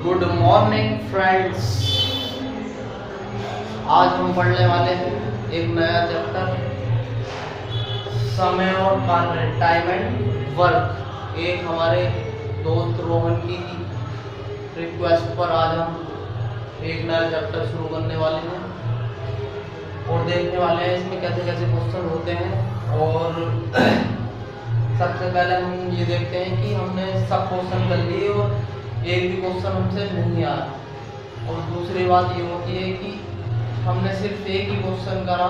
Good morning friends. आज हम पढ़ने वाले हैं एक नया चैप्टर, समय और कार्य, टाइम एंड वर्क। एक हमारे दोस्त रोहन की रिक्वेस्ट पर आज हम एक नया चैप्टर शुरू करने वाले हैं और देखने वाले हैं इसमें कैसे कैसे क्वेश्चन होते हैं। और सबसे पहले हम ये देखते हैं कि हमने सब क्वेश्चन कर लिए और एक भी क्वेश्चन हमसे नहीं आया। और दूसरी बात ये होती है कि हमने सिर्फ एक ही क्वेश्चन करा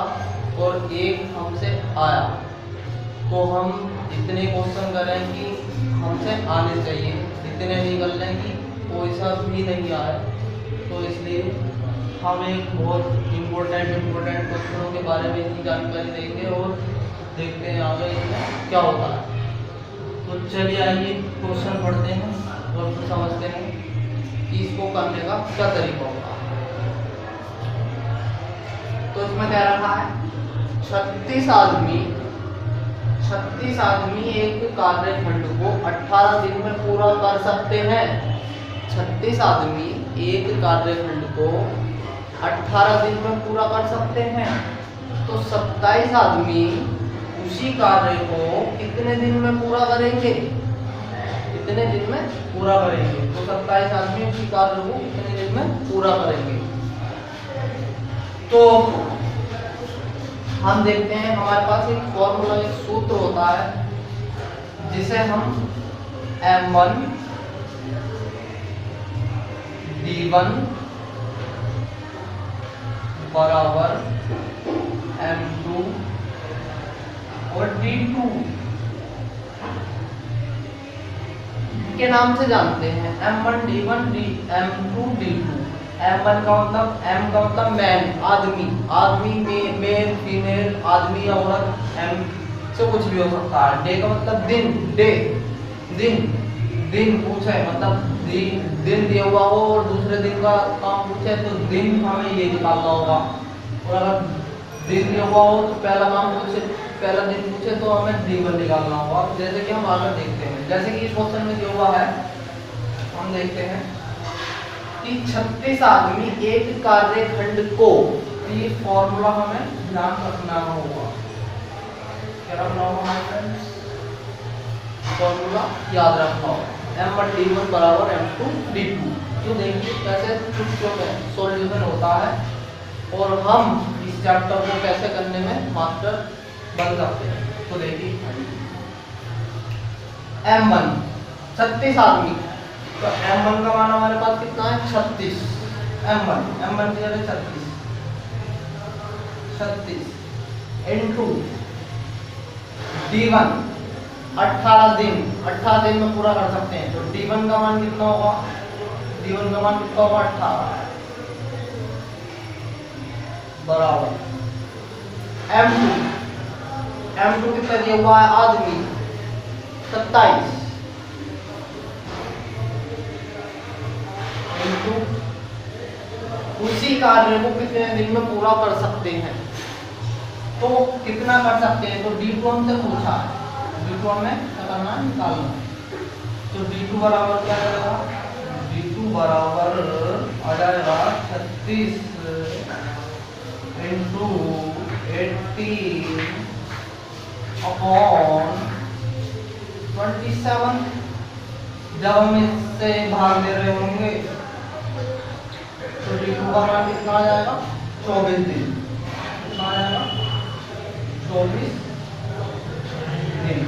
और एक हमसे आया, तो हम इतने क्वेश्चन करें कि हमसे आने चाहिए, इतने नहीं कर लें कि कोई सा भी नहीं आए। तो इसलिए हम एक बहुत इम्पोर्टेंट क्वेश्चनों के बारे में ही जानकारी देंगे और देखते हैं आगे इसमें क्या होता है। तो चलिए आइए क्वेश्चन पढ़ते हैं और फिर समझते हैं कि इसको करने का क्या तरीका होगा। तो इसमें क्या रखा है, 36 आदमी एक कार्यखंड को 18 दिन में पूरा कर सकते हैं। 36 आदमी एक कार्यखंड को 18 दिन में पूरा कर सकते हैं। तो 27 आदमी उसी कार्य को कितने दिन में पूरा करेंगे? कितने दिन में पूरा करेंगे? तो 27 आदमी उसी कार्य को कितने दिन में पूरा करेंगे? तो हम देखते हैं हमारे पास एक फॉर्मूला, एक सूत्र होता है जिसे हम M1 D1 बराबर M2 और D2 के नाम से जानते हैं। M1 D1 M2 D2। M1 का मतलब, M का मतलब मैन, आदमी मेल फीमेल, आदमी या औरत, M से कुछ भी हो सकता है। डे का मतलब दिन पूछे, मतलब दिन दिया हुआ हो और दूसरे दिन का काम पूछे तो दिन हमें ये निकालना होगा। और अगर दिन दिया हुआ हो तो पहला काम पूछे, पहला दिन पूछे तो हमें D1 निकालना होगा। जैसे कि हम आगे देखते हैं, जैसे कि इस क्वेश्चन में दिया हुआ है, हम देखते हैं कि 36 आदमी एक कार्यखंड को, ये फॉर्मूला हमें ध्यान रखना होगा। क्या रखना होगा हमारे फ्रेंड्स? फॉर्मूला याद रखना होगा। M1 D1 बराबर M2 D2। तो देखिए कैसे चुटकियों में सॉल्यूशन होता है और हम इस चैप्टर को कैसे करने में मास्टर बन सकते हैं। तो देखिए M1 36 आदमी, तो M1 का मान हमारे पास कितना है? 36। M1 की जगह 36 इनटू D1 18 दिन में पूरा कर सकते हैं। तो D1 का मान कितना होगा? D1 का मान कितना होगा? 18 बराबर M2 कितना दिया हुआ है? आदमी 27 इनटू उसी कार्य को कितने दिन में पूरा कर सकते हैं। तो कितना कर सकते हैं? तो D2 हमसे पूछा है, D2 हमें क्या करना है? निकालना। तो D2 बराबर क्या रहेगा? D2 बराबर आ जाएगा 36 इंटू 18 अपॉन 27। जब हम इससे भाग दे रहे होंगे तो D2 का मान कितना आ जाएगा? 24 दिन। कितना आ जाएगा? 24 दिन।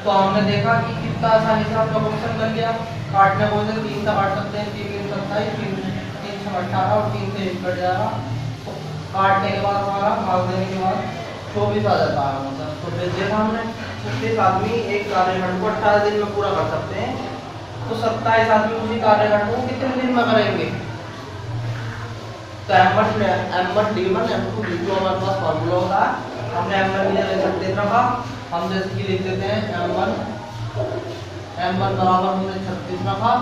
तो हमने देखा कि कितना आसानी से आपका क्वेश्चन कर लिया। काटने को 3 से काट सकते हैं, 3 3 27, 3 से 18 और 3 से 1 कट जाएगा। तो काटने के बाद हमारा भाग देने के बाद 24 आ जाता है मतलब। तो देखा हमने 36 आदमी एक कार्यखंड को 18 दिन में पूरा कर सकते हैं। तो 27 आदमी उसी कार्यखंड को कितने दिन में करेंगे? तो M1 D1 M2 D2 हमारे पास फॉर्मूला होता है। हमने M1 की जगह 36 रखा, हम जैसे कि लिख देते हैं M1 बराबर हमने 36 रखा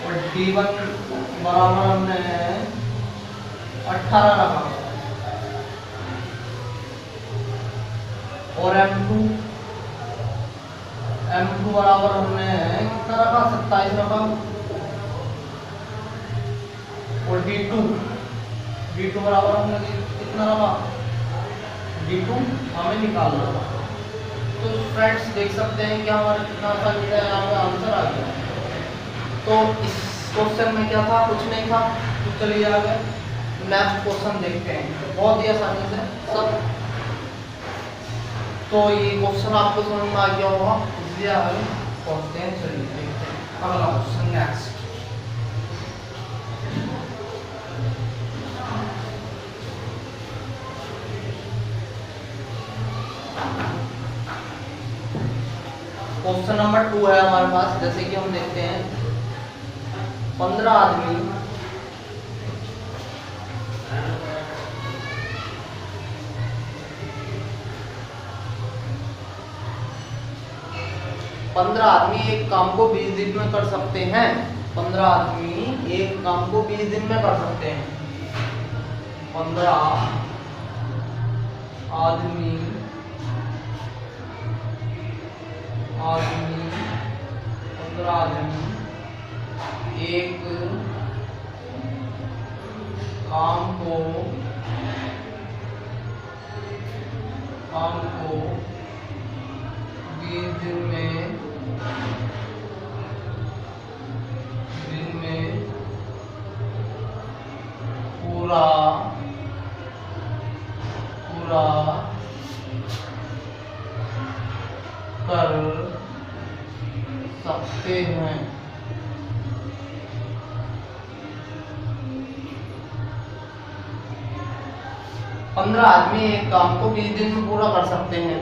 और D1 बराबर हमने 18 रखा और M2 बराबर हमने कितना रखा, 27 रखा, और D2 बराबर हमने कितना रखा, D2 हमें निकालना था। तो फ्रेंड्स देख सकते हैं कि हमारा कितना आसानी से यहाँ पे आंसर आ गया। तो इस क्वेश्चन में क्या था, कुछ नहीं था। तो चलिए आगे नेक्स्ट क्वेश्चन देखते हैं, बहुत ही आसानी से सब। तो ये क्वेश्चन आपको समझ में आ गया होगा, इसलिए आगे पढ़ते हैं। चलिए देखते हैं अगला क्वेश्चन नेक्स्ट। क्वेश्चन नंबर 2 है हमारे पास। जैसे कि हम देखते हैं 15 आदमी एक काम को 20 दिन में कर सकते हैं। 15 आदमी एक काम को 20 दिन में कर सकते हैं। 15 आदमी एक काम को 20 दिन में पूरा कर सकते हैं। पंद्रह आदमी एक काम को 20 दिन में पूरा कर सकते हैं।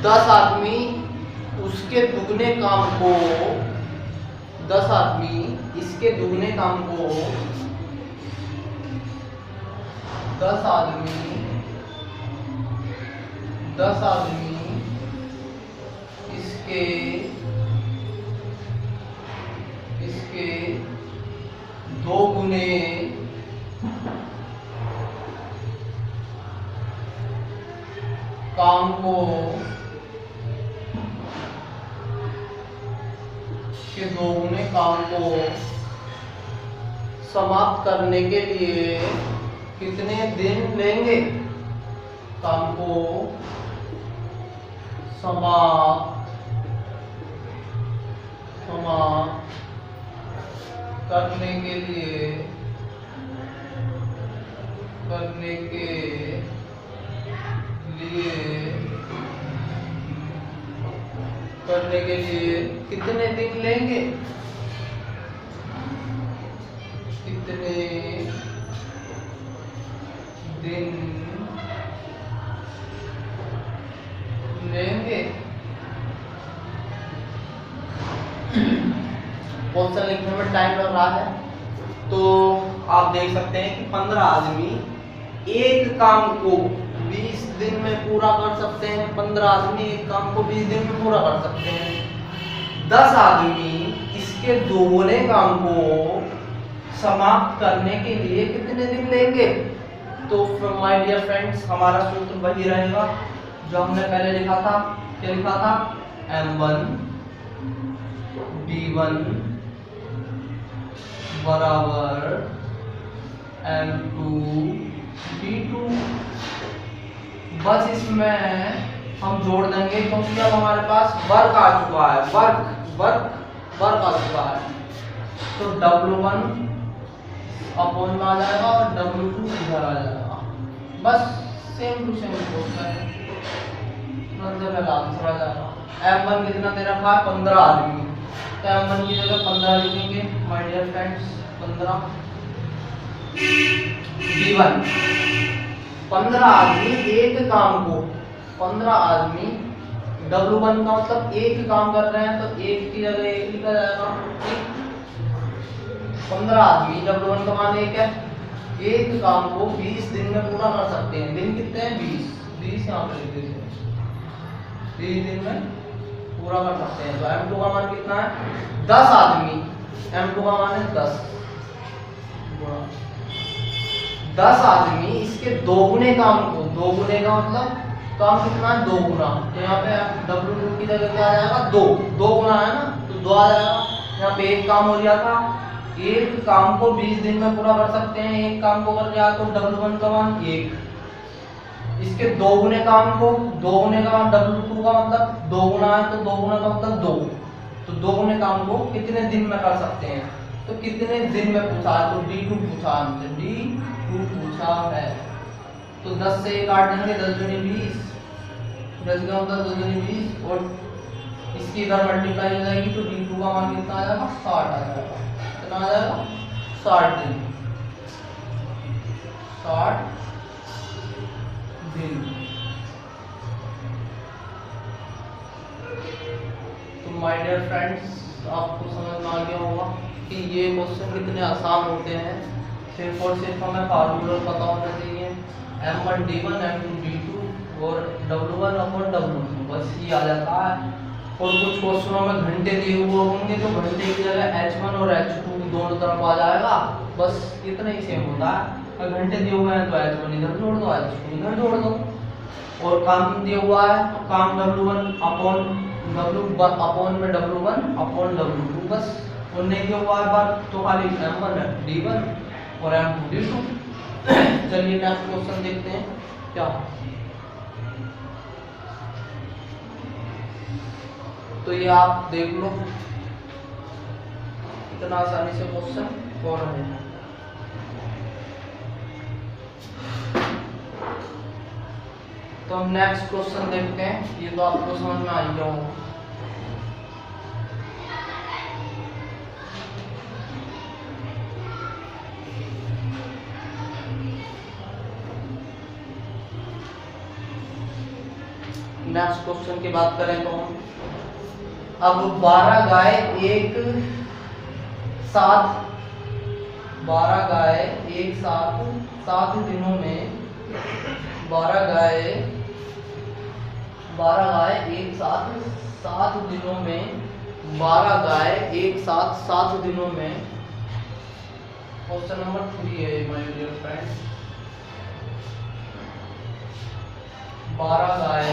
10 आदमी उसके दुगने काम को 10 आदमी इसके दुगने काम को 10 आदमी इसके 2 गुने काम को समाप्त करने के लिए कितने दिन लेंगे? काम को समाप्त करने के लिए कितने दिन लेंगे? कितने दिन लेंगे? क्वेश्चन लिखने में टाइम लग रहा है, तो आप देख सकते हैं कि 15 आदमी एक काम को 20 दिन में पूरा कर सकते हैं। 15 आदमी एक काम को 20 दिन में पूरा कर सकते हैं। 10 आदमी इसके दोगुने काम को समाप्त करने के लिए कितने दिन लेंगे? तो माय डियर फ्रेंड्स, हमारा सूत्र वही रहेगा जो हमने पहले लिखा था। क्या लिखा था? M1 D1 बराबर M2 D2। बस इसमें हम जोड़ देंगे क्योंकि अब हमारे पास वर्क आ चुका है। वर्क आ चुका है, तो W1 अपॉन में आ जाएगा और W2 इधर आ जाएगा। बस सेम टू सेम होता है, आंसर आ जाएगा। M1 कितना दे रखा है? 15 आदमी, तो M1 की जगह 15 लिखेंगे माय डियर फ्रेंड्स। 15 D1 15 आदमी एक काम को 15 आदमी W1 का मतलब एक काम कर रहे हैं, तो एक की जगह एक लिखा जाएगा। 15 आदमी W1 का मान एक है। एक काम को 20 दिन में पूरा कर सकते हैं। दिन कितने हैं? 20 यहाँ पे लिख दीजिए। 20 दिन में पूरा कर सकते हैं। तो M2 का मान कितना है? 10 आदमी, M2 का मान है 10 आदमी इसके दोगुने काम को, दोगुने का मतलब काम कितना है 2 गुना, तो यहाँ पे W2 की जगह क्या आ जाएगा 2 गुना है ना, तो 2 आ जाएगा। यहाँ पे एक काम हो गया था, एक काम को 20 दिन में पूरा कर सकते हैं, एक काम को कर लिया तो W1 का मान 1, इसके 2 गुने काम को 2 गुने का मान W2 का मतलब 2 गुना है, तो 2 गुना का मतलब 2, तो 2 गुने काम को कितने दिन में कर सकते हैं, तो कितने दिन में पूछा है, तो D2 पूछा हमसे, D2 पूछा है। तो 10 से 1 काट देंगे, 10 दूनी 20, 10 का मतलब 2 दूनी 20, और इसकी इधर मल्टीप्लाई हो जाएगी, तो D2 का मान कितना आ जाएगा 60 आ जाएगा, कितना आ जाएगा 60 दिन, 60 दिन। तो माय डियर फ्रेंड्स, आपको समझ में आ गया होगा कि ये क्वेश्चन कितने आसान होते हैं। सिर्फ और सिर्फ हमें फार्मूला पता होना चाहिए, M1 D1 M2 D2 और W1 और W2, बस ये आ जाता है। और कुछ क्वेश्चनों में घंटे दिए हुए होंगे, तो घंटे की जगह H1 और H2 दोनों तरफ आ जाएगा, बस इतना ही सेम होता है। अगर घंटे दिए हुए हैं तो H1 इधर जोड़ दो, H2 इधर जोड़ दो, और काम दिया हुआ है तो काम W1 अपॉन में W1 अपॉन W2, बस। और नहीं दिया हुआ है बात तो खाली M1 D1 और M2 D2। चलिए नेक्स्ट क्वेश्चन देखते हैं क्या। तो ये आप देख लो कितना आसानी से क्वेश्चन हो रहे हैं। तो हम नेक्स्ट क्वेश्चन देखते हैं, ये तो आपको समझ में आ ही गया होगा। नेक्स्ट क्वेश्चन की बात करें तो अब 12 गाय एक साथ 7 दिनों में 12 गाय एक साथ 7 दिनों में 12 गाय एक साथ 7 दिनों में, क्वेश्चन नंबर 3 है माय डियर फ्रेंड्स। 12 गाय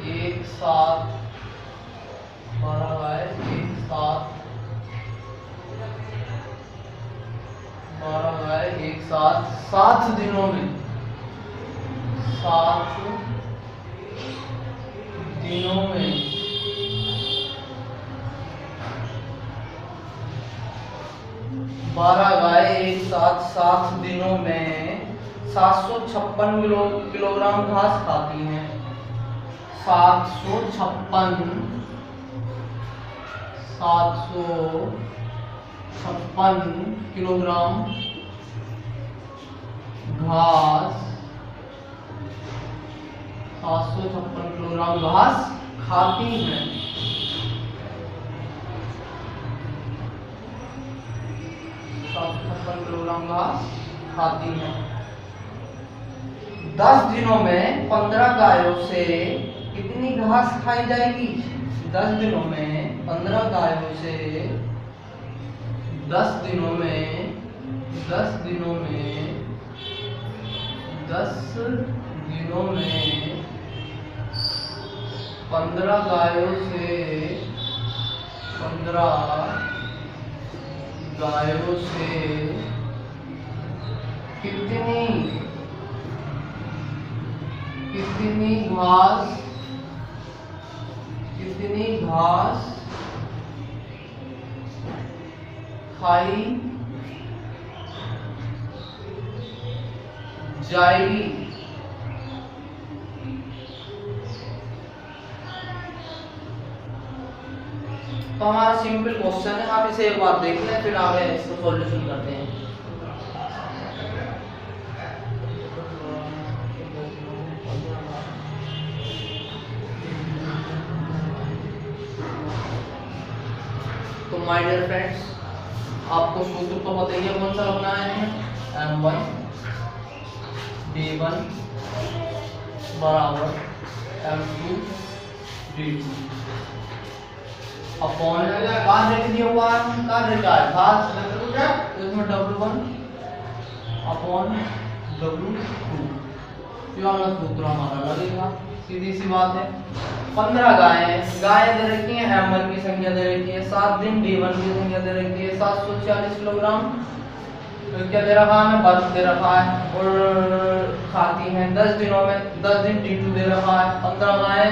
एक साथ 7 दिनों में 12 गाय एक साथ 7 दिनों में 756 किलोग्राम घास खाती हैं। 756 किलोग्राम घास 756 किलोग्राम घास खाती हैं। 756 किलोग्राम घास खाती हैं। 10 दिनों में 15 गायों से कितनी घास खाई जाएगी? 10 दिनों में 15 गायों से 10 दिनों में 15 गायों से 'कितनी घास खाई जाएगी। तो हमारा सिंपल क्वेश्चन है, आप इसे एक बार देख लें फिर आगे इसका सॉल्यूशन करते हैं। तो माय डियर फ्रेंड्स, आपको सूत्र तो पता ही है कौन सा बनाया है, M1 D1 बराबर M2 D2 अपॉन का रेट दिया हुआ है, का रेट है घास तो इसमें W1 अपॉन W2 ये वाला सूत्र हमारा लगेगा। सीधी सी बात है। 15 गायें दे रखी है, M1 की संख्या दे रखी है, 7 दिन D1 की संख्या दे रखी है, 740 किलोग्राम क्या दे रखा है, बर्फ दे रखा है और खाती हैं 10 दिनों में, 10 दिन D2 दे रखा है, 15 गायें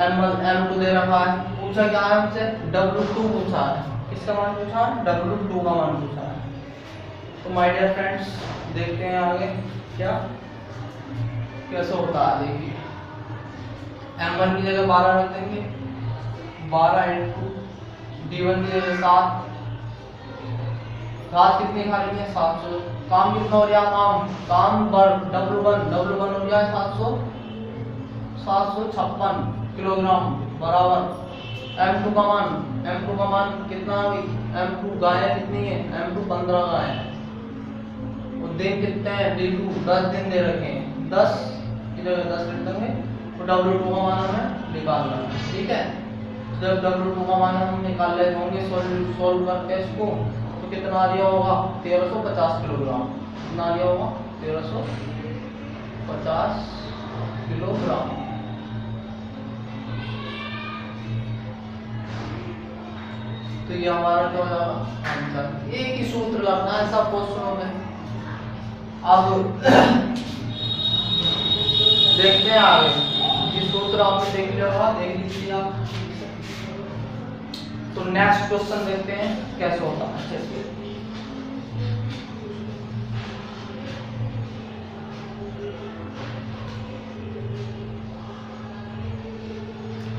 M1 M2 दे रखा है। पूछा क्या है हमसे, W2 पूछा है। किसका मान पूछा है, W2 का मान पूछा है। तो माय डियर फ्रेंड्स देखते हैं आगे क्या कैसे होता है। देखिए M1 की जगह 12 रख देंगे, 12 इंटू D1 की जगह 7, घात कितनी खा रही है 700। काम कितना हो रहा है, काम W1 हो गया 756 किलोग्राम बराबर M2 का मान कितना है, M2 गायें कितनी है, M2 15 गायें और दिन कितने हैं D2 10 दिन दे रखे हैं, 10 की जगह 10 लिख देंगे। तो W2 का मान हमें निकालना है। ठीक है, जब W2 का मान हम निकाल ले होंगे सोल्व करके इसको, तो कितना आ रहा होगा 1350 किलोग्राम। कितना आ रहा होगा 1350 किलोग्राम। तो ये हमारा क्या होगा आंसर। एक ही सूत्र लगना है सब क्वेश्चनों में। अब देखते हैं आगे, ये सूत्र आपने देख लिया होगा, देख लीजिए आप। तो नेक्स्ट क्वेश्चन देखते हैं कैसे होता है। चलिए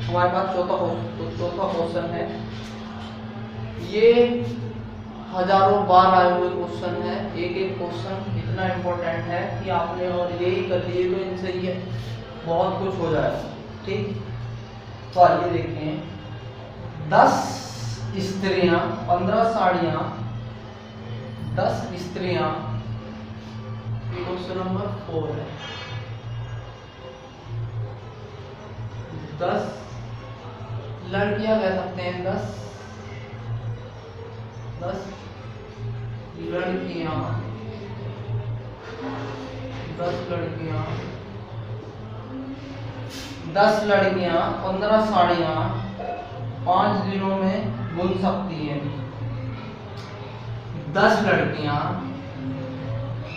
हमारे पास चौथा क्वेश्चन है। ये हजारों बार आए हुए क्वेश्चन है। एक एक क्वेश्चन इतना इम्पोर्टेंट है कि आपने और यही कर लिए तो इनसे ये बहुत कुछ हो जाएगा। ठीक, तो आइए देखते हैं। 10 स्त्रियां 15 साड़ियां, 10 स्त्रियां, क्वेश्चन नंबर 4 है। 10 लड़कियां कह सकते हैं, 10 लड़कियां, 10 लड़कियां 15 साड़ियां 5 दिनों में बुन सकती हैं। 10 लड़कियां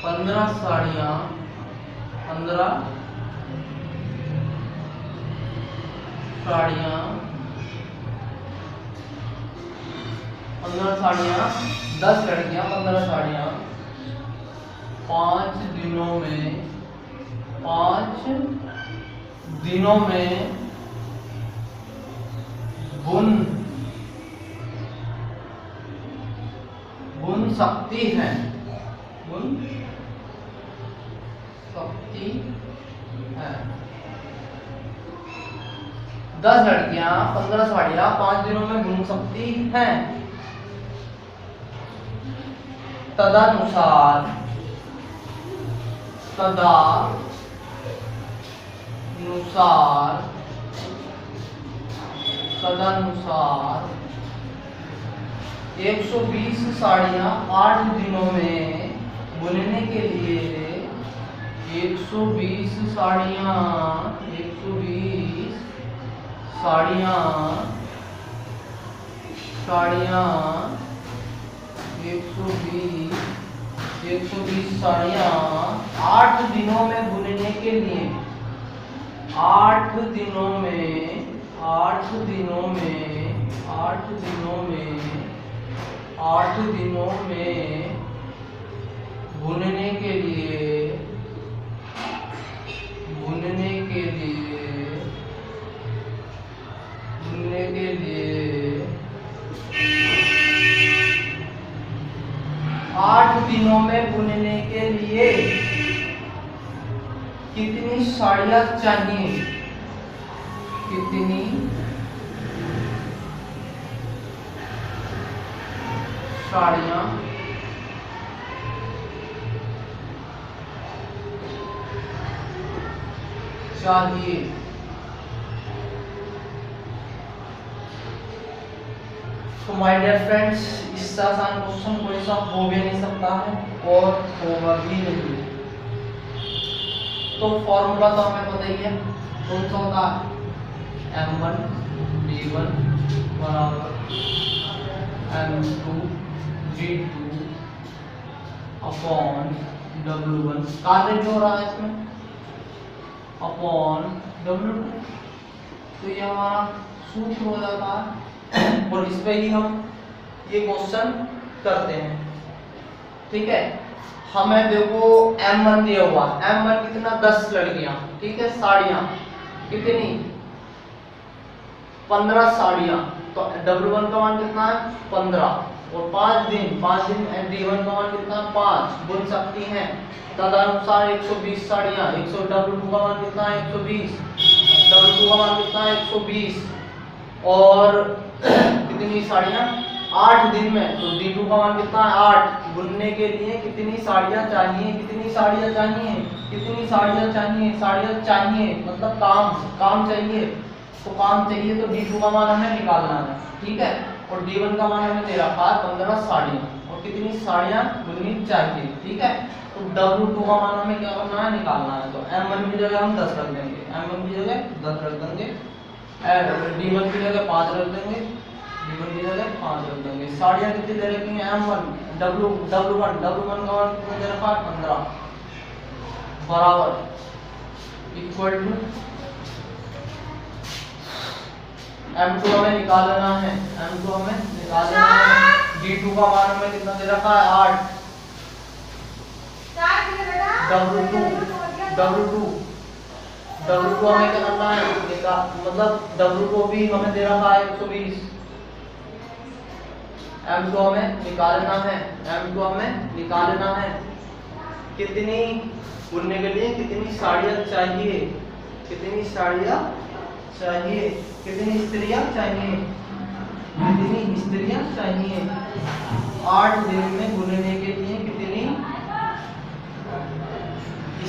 15 साड़ियां 15 साड़ियां 10 लड़कियां 15 साड़ियां 5 दिनों में बुन सकती हैं। 10 लड़कियां 15 साड़ियां 5 दिनों में बुन सकती हैं। तदनुसार तदनुसार 120 साड़ियां 8 दिनों में बुनने के लिए 120 साड़ियां 120 साड़ियां 8 दिनों में बुनने के लिए 8 दिनों में बुनने के लिए 8 दिनों में बुनने के लिए कितनी साड़ियां चाहिए, कितनी साड़ियां चाहिए। तो माय डियर फ्रेंड्स, इससे आसान क्वेश्चन कोई सा हो भी नहीं सकता है और होगा भी नहीं। तो फॉर्मूला तो हमें पता ही है, कौन सा होता है, m1 d1 बराबर m2 d2 अपॉन w1, कार्य जो हो रहा है इसमें अपॉन w2। तो ये हमारा सूत्र हो जाता है और इस पे ही हम ये क्वेश्चन करते हैं। ठीक है, हमें देखो m1 दिया हुआ, m1 कितना 10 लड़कियां, ठीक है, साड़ियां कितनी 15 साड़ियां, तो w1 का मान कितना है 15 और 5 दिन d1 का मान कितना 5 बुन सकती हैं, तदनुसार 120 साड़ियां, 100 w2 का मान कितना है 120, w2 का मान कितना है 120 और कितनी साड़ियां 8 दिन में, तो d2 का मान कितना है 8, बुनने के लिए कितनी साड़ियां चाहिए, कितनी साड़ियां चाहिए, कितनी साड़ियां चाहिए, साड़ियां चाहिए मतलब काम चाहिए, तो काम चाहिए तो d2 का मान हमें निकालना है। ठीक है, और d1 का मान हमें दे रखा है 15 साड़ियां और कितनी साड़ियां बुननी चाहिए। ठीक है, तो w2 का मान हमें क्या करना है, निकालना है। तो m1 की जगह हम 10 रख देंगे, m1 की जगह 10 रख देंगे, d1 की जगह 5 रख देंगे, d1 की जगह 5 रख देंगे। साड़ियां कितनी दे रखी हैं m1 w1 का मान कितना दे रखा है 15 बराबर इक्वल टू m2 हमें निकाल लेना है, m2 हमें निकाल लेना है, d2 का मान हमें कितना दे रखा है 8, w2 हमें क्या करना है, मतलब w को भी हमें दे रखा है 120, m2 हमें निकालना है, m2 हमें निकालना है, कितनी बुनने के लिए कितनी साड़ियां चाहिए, कितनी साड़ियां चाहिए, कितनी स्त्रियां चाहिए, कितनी स्त्रियां चाहिए 8 दिन में बुनने के लिए कितनी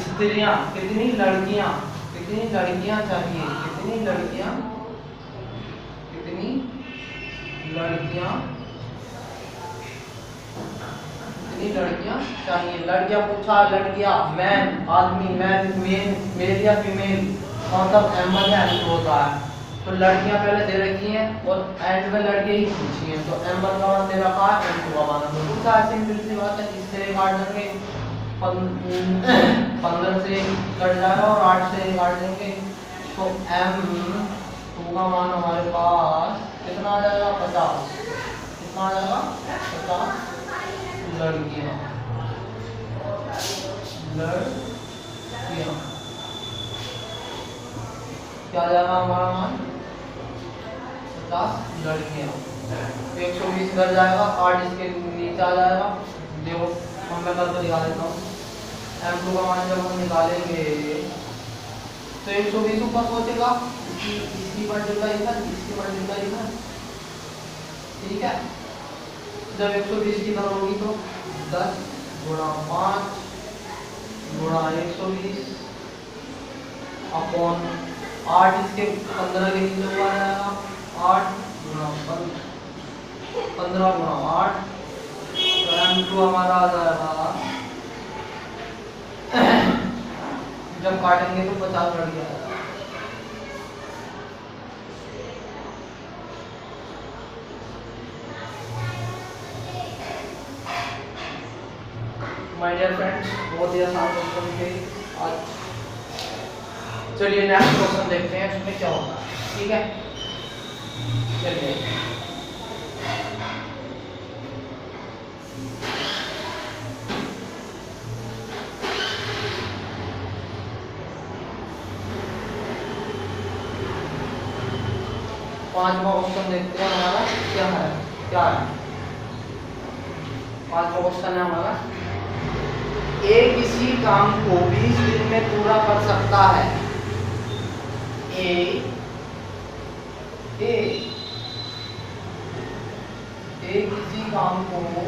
स्त्रियां, कितनी लड़कियां चाहिए, कितनी लड़कियां चाहिए। लड़कियां पूछा, लड़कियां मैन आदमी, मेल या फीमेल, मतलब m1 या m2 होता है, तो लड़कियां पहले दे रखी हैं और एंड में लड़के ही पूछी हैं, तो m1 का मान दे रखा है, m2 का मान पूछा, सिंपल सी बात है, इससे काट देंगे 15 से कट जाएगा और 8 से काट देंगे, तो m2 का मान हमारे पास कितना आ जाएगा 50, कितना आ जाएगा 50 लड़कियां क्या आ जाएगा हमारा मान 50 लड़कियां, 120 कर जाएगा, 8 इसके नीचे आ जाएगा, देखो मैं करके दिखा देता हूँ। m2 का मान जब हम निकालेंगे तो 120 ऊपर पहुंचेगा, इसकी मल्टीप्लाई इधर, इसकी मल्टीप्लाई इधर। ठीक है, जब 120 की तरह होगी तो 10 गुणा 5 गुणा 120 अपॉन 8, इसके 15 के नीचे हुआ जाएगा, 8 गुणा 15 गुणा 8, तो m2 हमारा आ जाएगा, जब काटेंगे तो 50 लड़ गया। माय डियर फ्रेंड्स, बहुत ही आसान क्वेश्चन थे आज। चलिए नेक्स्ट क्वेश्चन देखते हैं उसमें क्या होगा। ठीक है, चलिए पांचवा क्वेश्चन देखते हैं हमारा क्या है। पांचवा क्वेश्चन है हमारा, ए किसी काम को 20 दिन में पूरा कर सकता है। ए किसी काम को 20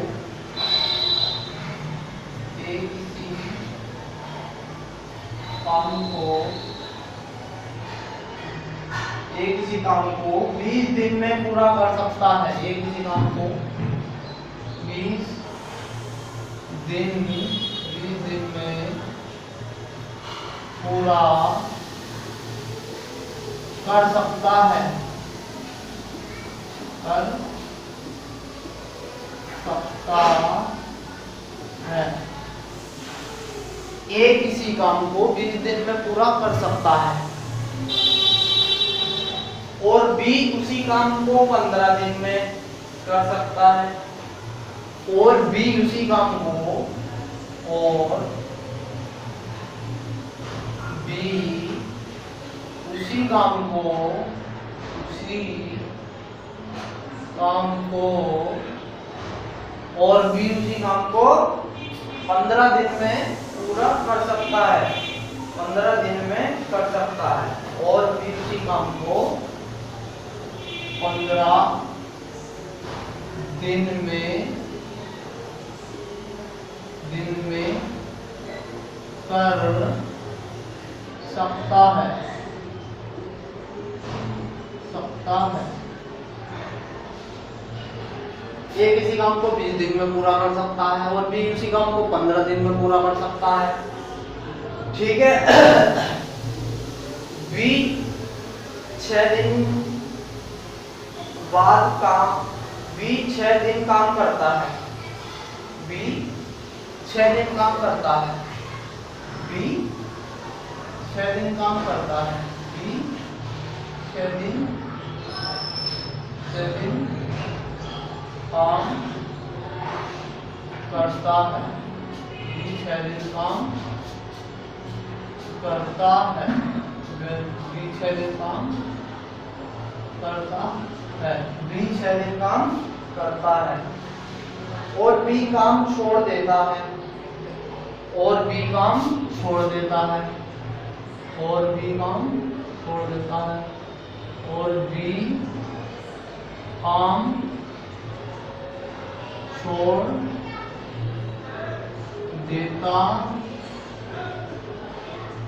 ए किसी काम को 20 दिन में पूरा कर सकता है। ए किसी काम को 20 दिन में पूरा कर सकता है। कर सकता है। ए किसी काम को 20 दिन में पूरा कर सकता है और बी उसी काम को 15 दिन में कर सकता है और बी उसी काम को और बी उसी काम को और बी उसी काम को 15 दिन में पूरा कर सकता है। 15 दिन में कर सकता है और बी उसी काम को 15 दिन में कर सकता है। ए किसी काम को 20 दिन में पूरा कर सकता है और बी उसी काम को 15 दिन में पूरा कर सकता है। ठीक है। बी 6 दिन बाद काम बी 6 दिन काम करता है। बी 6 दिन काम करता है। बी 6 दिन काम करता है। बी 6 दिन काम करता है। बी 6 दिन काम करता है। बी 6 दिन काम करता है। बी 6 दिन काम करता है और बी काम छोड़ देता है। और बी काम छोड़ देता है। और बी काम छोड़ देता है और बी काम छोड़ देता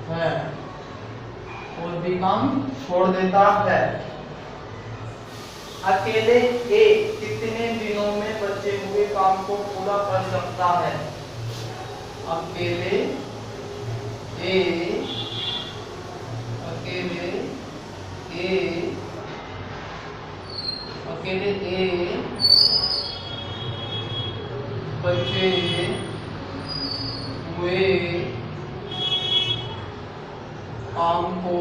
है और बी काम छोड़ देता है। अकेले ए कितने दिनों में बचे हुए काम को पूरा कर सकता है? अकेले ए बचे हुए काम को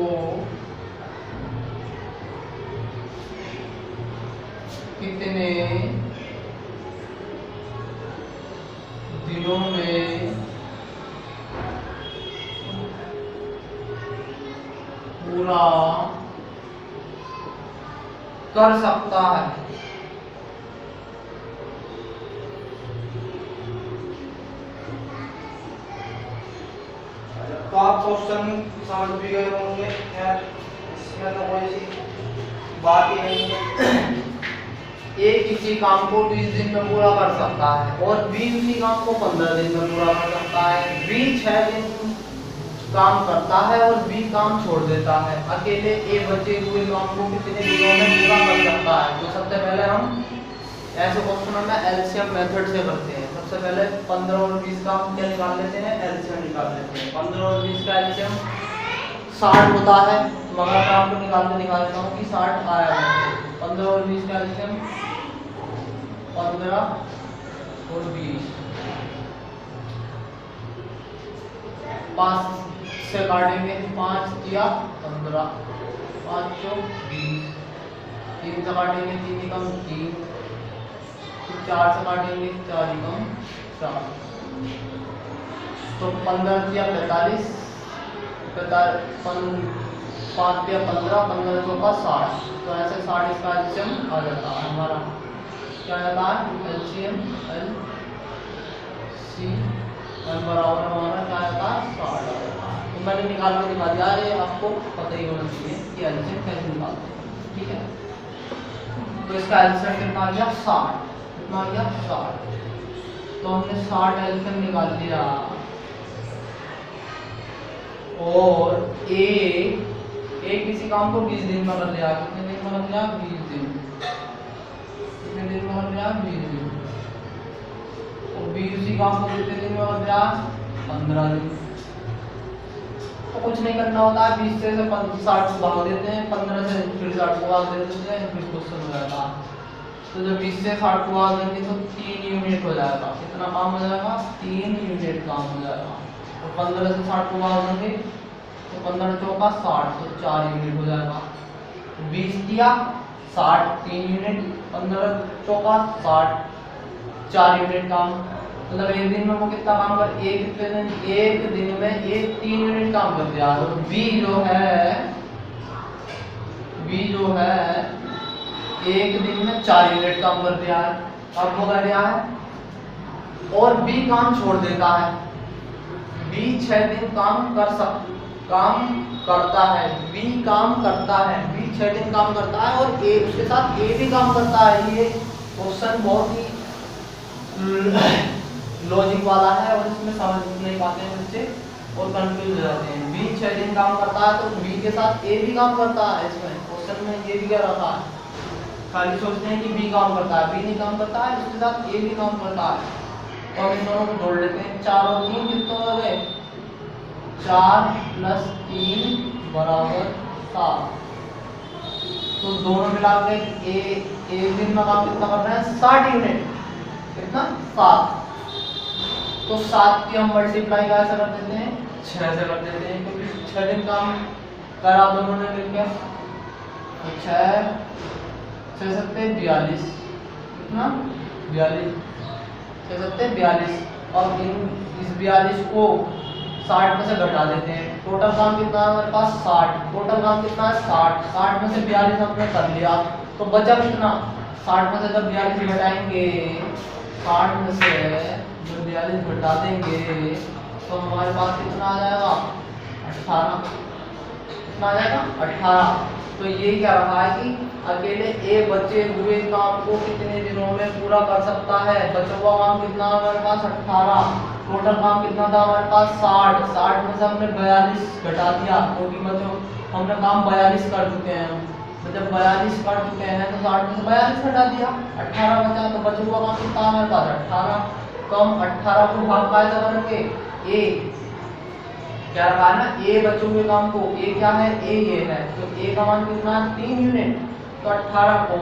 कितने दिनों में पूरा कर सकता है? तो आप क्वेश्चन समझ भी गए होंगे। इसमें तो कोई सी बात ही नहीं है। ए किसी काम को 20 दिन में पूरा कर सकता है और बी उसी काम को 15 दिन में पूरा कर सकता है। बी 6 दिन काम करता है और बी काम छोड़ देता है। अकेले ए बचे हुए काम को कितने दिनों में पूरा कर सकता है? तो सबसे पहले हम ऐसे क्वेश्चन में एलसीएम मेथड से करते हैं। सबसे पहले 15 और 20 का हम क्या निकाल लेते हैं? एलसीएम निकाल लेते हैं। 15 और 20 का एलसीएम 60 होता है। मगर मैं आपको निकाल के दिखा देता हूँ कि 60 आया है। 15 और 20 का एलसीएम 15 और 20 5 से काटेंगे। 5 या 15 5 चौक 20। 3 से काटेंगे 3 कम 3। 4 से काटेंगे 4 कम 4। तो 15 या 45 5 या 15 15 चौका 60। तो ऐसे 60 इसका एलसीएम आ जाता है हमारा। क्या आता है? एलसीएम एल सी एम बराबर हमारा क्या आता है? 60। तो मैंने निकाल के दिखा दिया। ये आपको पता ही होना चाहिए कि एलसीएम कैसे निकालते हैं। ठीक है। तो इसका एलसीएम कितना आ गया? 60। कितना आ गया? 60। तो हमने 60 एलसीएम निकाल लिया और ए एक किसी काम को 20 दिन में कर लिया, कितने दिन में कर लिया? 20 दिन। कितने दिन में कर लिया? 20 दिन। और 20 उसी काम को कितने दिन में कर लिया? 15 दिन। तो कुछ नहीं करना होता है, 20 से 60 को भाग देते हैं, 15 से फिर 60 को भाग देते हैं, फिर क्वेश्चन हो जाएगा। तो जब 20 से 60 को भाग देंगे तो 3 यूनिट हो जाएगा। कितना काम हो जाएगा? 3 यूनिट काम हो जाएगा। और 15 से 60 को भाग देंगे तो 15 चौका 60, तो 4 यूनिट हो जाएगा। 20 दिया 60, 3 यूनिट, 15 चौका 60, 4 यूनिट काम। मतलब एक दिन में वो कितना काम कर, एक दिन में ये 3 यूनिट काम कर दिया। और बी जो है एक दिन में 4 यूनिट काम कर दिया है। अब वो कर दिया है और बी काम छोड़ देता है। बी 6 दिन काम करता है। बी काम करता है, बी 6 दिन काम करता है और ए उसके साथ ए भी काम करता है। ये क्वेश्चन बहुत ही लॉजिक वाला है और इसमें समझ नहीं पाते हैं बच्चे और कंफ्यूज हो जाते हैं। बी 6 दिन काम करता है तो बी के साथ ए भी काम करता है। इसमें क्वेश्चन में ये भी क्या रखा है, खाली सोचते हैं कि बी काम करता है, बी नहीं काम करता है, उसके साथ ए भी काम करता है। तो हम इन दोनों को जोड़ लेते हैं। 4 और 3 कितने हो गए? 4 + 3 = 7। तो दोनों मिला के एक दिन में काम कितना कर रहे हैं? 60 यूनिट। कितना? 7। तो 7 की हम मल्टीप्लाई कैसे कर देते हैं? 6 से कर देते हैं, क्योंकि 6 दिन काम करा दोनों ने मिलकर। तो 6 6 सत्ते 42। कितना? 42। 6 सत्ते 42। अब इस 42 को 60 में से घटा देते हैं। टोटल काम कितना है हमारे पास? 60। टोटल काम कितना है? 60। 60 में से 42 हमने कर लिया, तो बचा कितना? 60 में से जब 42 घटाएंगे, 60 में से जब 42 घटा देंगे तो हमारे पास कितना आ जाएगा? 18। कितना आ जाएगा? 18। तो ये क्या रहा है कि अकेले ए बचे हुए काम को कितने दिनों में पूरा कर सकता है? बचा हुआ काम कितना हमारे पास? 18। टोटल काम कितना था हमारे पास? 60। 60 में से हमने 42 घटा दिया, क्योंकि मतलब हमने काम 42 कर चुके हैं। जब 42 कर चुके हैं तो 60 में से 42 घटा दिया, 18 बचा। तो बचा हुआ काम कितना हमारे पास? 18। तो हम 18 को भाग कैसे करेंगे? ए क्या रखा है ना, ए बचे हुए काम को, ए क्या है? ए ये है, तो ए का मान कितना है? 3 यूनिट। तो 18 को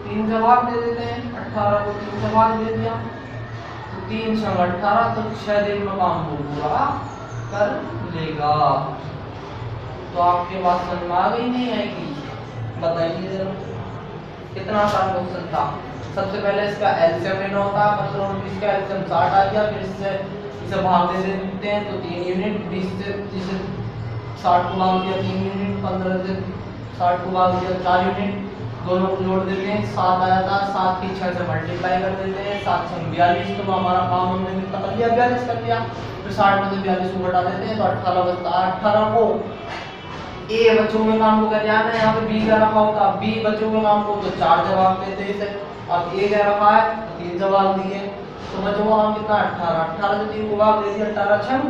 3 से भाग दे देते हैं। 18 को 3 से भाग दे दिया तो 3 × 18, तो 6 दिन में काम को पूरा कर लेगा। तो आपके पास समझ में आ गई? नहीं आएगी? बताइए जरा। कितना आसान क्वेश्चन था। सबसे पहले इसका एलसीएम लेना होता है, मतलब इसका एलसीएम 60 आ गया, फिर इसे भाग दे देते हैं तो 3 यूनिट। 20 से 60 को भाग दिया 3 यूनिट, 15 से 60 को भाग दिया 4 यूनिट। दोनों को जोड़ देते हैं, 7 आया था, 7 की 6 से मल्टीप्लाई कर देते हैं, 7 से 42। तो हमारा काम हमने कितना कर लिया? 42 कर लिया। फिर 60 में से 42 को घटा देते हैं तो 18 बचता है। 18 को ए बचे हुए काम को क्या ध्यान है, यहाँ पे बी क्या रखा होता? बी बचे हुए काम को तो 4 जवाब देते हैं। अब ए क्या रखा है? 3 जवाब दिए, तो बचा हुआ काम कितना? 18। 18 से 3 को भाग दे दिया, 18 छम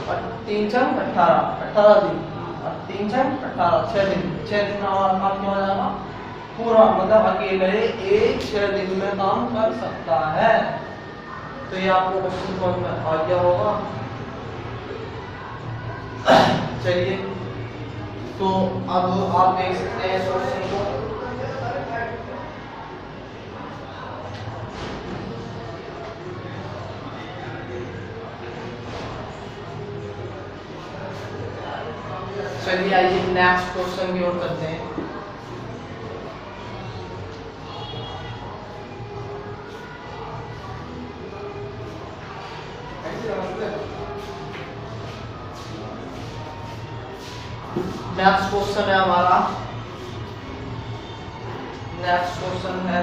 और 3 छम 18, 18 दिन और 3 छम 18, 6 दिन। 6 दिन में हमारा काम क्या हो जाएगा? पूरा। मतलब अकेले ए 6 दिन में काम कर सकता है। तो ये आपको क्वेश्चन समझ में आ गया होगा। चलिए, तो अब आप देख सकते हैं क्वेश्चन को। चलिए आइए नेक्स्ट क्वेश्चन की ओर करते हैं। नेक्स्ट क्वेश्चन है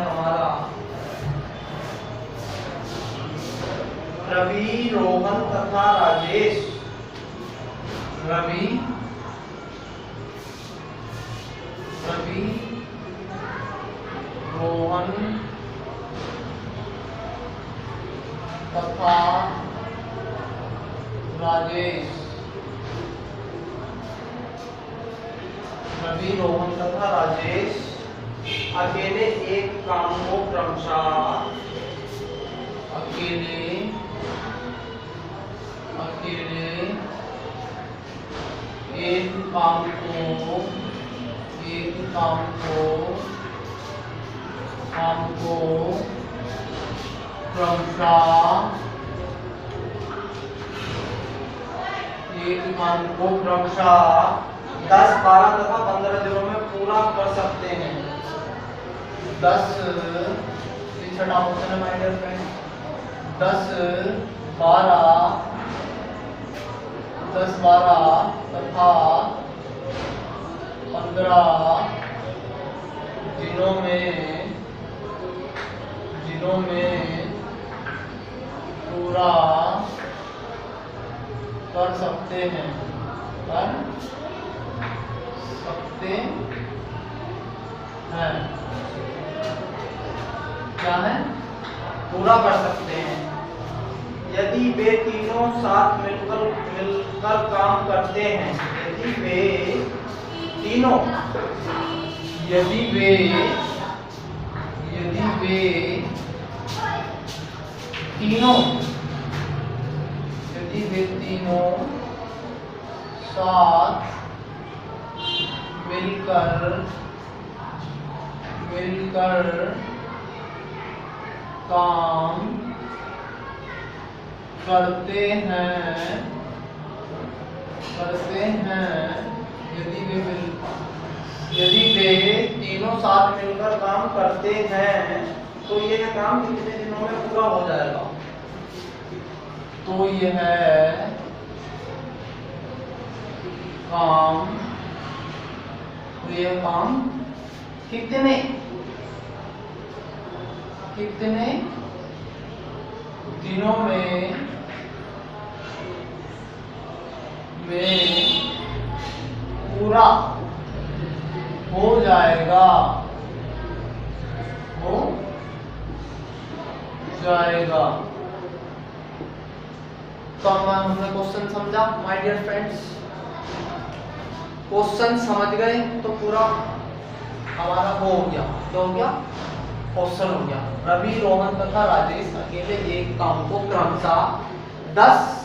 हमारा, रवि, रोहन तथा राजेश। रवि, रोहन तथा राजेश रवि, रोहन तथा राजेश अकेले एक काम को क्रमशः अकेले एक काम को क्रमशः 10, 12 तथा 15 दिनों में पूरा कर सकते हैं। 10 छठा क्वेश्चन है माय डियर फ्रेंड। 10, 12 तथा 15 दिनों में पूरा कर सकते हैं। क्या है? पूरा कर सकते हैं यदि वे तीनों साथ मिलकर काम करते हैं। यदि वे तीनों साथ मिलकर काम करते हैं। यदि वे तीनों साथ मिलकर काम करते हैं तो यह काम कितने दिनों में पूरा हो जाएगा? तो यह काम कितने दिनों में पूरा हो जाएगा? तो हमने क्वेश्चन समझा माय डियर फ्रेंड्स। क्वेश्चन समझ गए तो पूरा हमारा वो हो गया। क्या हो गया? क्वेश्चन हो गया। रवि, रोहन तथा राजेश अकेले एक काम को क्रमशः 10